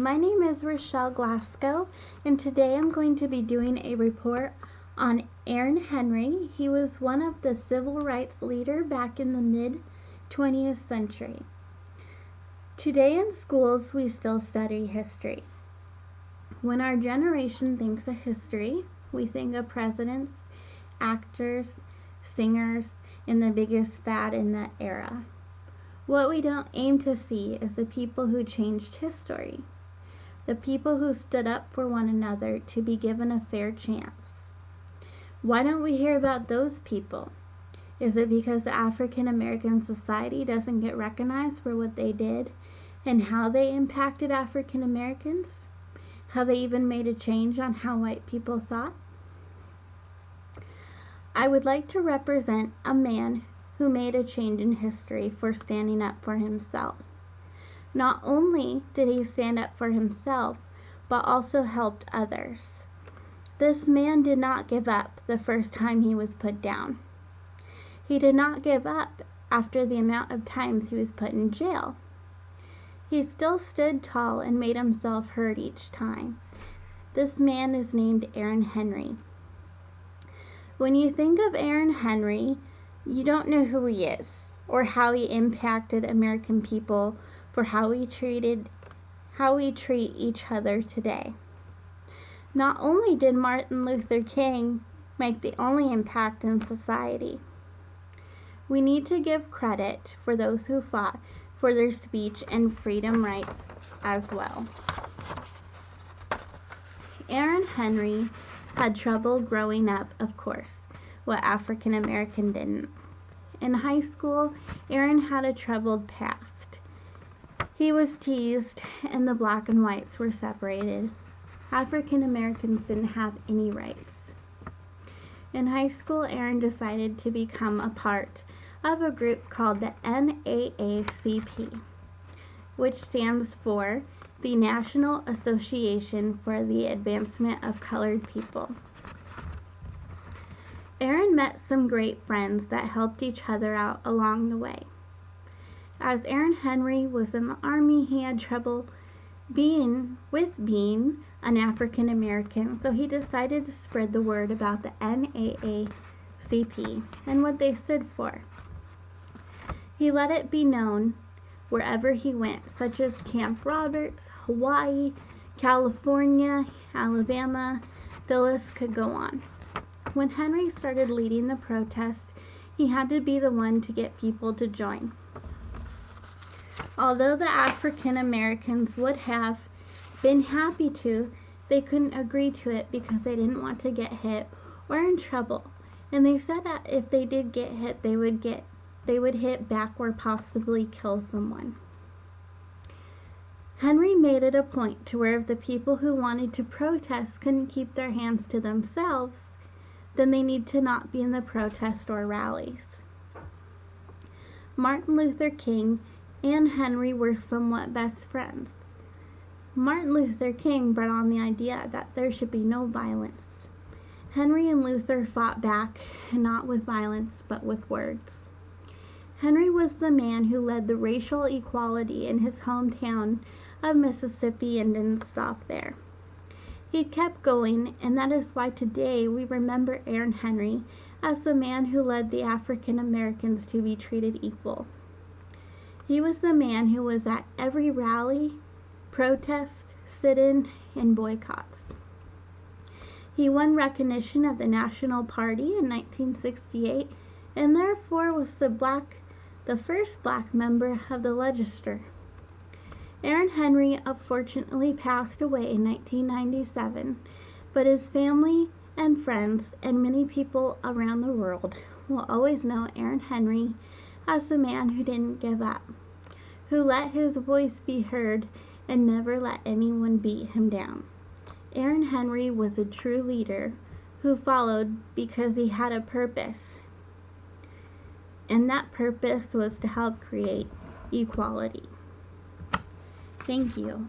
my name is Rochelle Glasgow, and today I'm going to be doing a report on Aaron Henry. He was one of the civil rights leader back in the mid-20th century. Today in schools, we still study history. When our generation thinks of history, we think of presidents, actors, singers, and the biggest fad in that era. What we don't aim to see is the people who changed history, the people who stood up for one another to be given a fair chance. Why don't we hear about those people? Is it because the African American society doesn't get recognized for what they did and how they impacted African Americans? How they even made a change on how white people thought? I would like to represent a man who made a change in history for standing up for himself. Not only did he stand up for himself, but also helped others. This man did not give up the first time he was put down. He did not give up after the amount of times he was put in jail. He still stood tall and made himself heard each time. This man is named Aaron Henry. When you think of Aaron Henry, you don't know who he is or how he impacted American people for how we treat each other today. Not only did Martin Luther King make the only impact in society, we need to give credit for those who fought for their speech and freedom rights as well. Aaron Henry had trouble growing up, of course. What African American didn't. In high school, Aaron had a troubled past. He was teased and the black and whites were separated. African Americans didn't have any rights. In high school, Aaron decided to become a part of a group called the NAACP, which stands for the National Association for the Advancement of Colored People. Aaron met some great friends that helped each other out along the way. As Aaron Henry was in the Army, he had trouble being an African American, so he decided to spread the word about the NAACP and what they stood for. He let it be known wherever he went, such as Camp Roberts, Hawaii, California, Alabama. The list could go on. When Henry started leading the protests, he had to be the one to get people to join. Although the African Americans would have been happy to, they couldn't agree to it because they didn't want to get hit or in trouble. And they said that if they did get hit, they would hit back or possibly kill someone. Henry made it a point to where if the people who wanted to protest couldn't keep their hands to themselves, then they need to not be in the protest or rallies. Martin Luther King and Henry were somewhat best friends. Martin Luther King brought on the idea that there should be no violence. Henry and Luther fought back, not with violence, but with words. Henry was the man who led the racial equality in his hometown of Mississippi and didn't stop there. He kept going, and that is why today we remember Aaron Henry as the man who led the African Americans to be treated equal. He was the man who was at every rally, protest, sit-in, and boycotts. He won recognition of the National Party in 1968 and therefore was the first black member of the legislature. Aaron Henry unfortunately passed away in 1997, but his family and friends and many people around the world will always know Aaron Henry as the man who didn't give up, who let his voice be heard and never let anyone beat him down. Aaron Henry was a true leader who followed because he had a purpose, and that purpose was to help create equality. Thank you.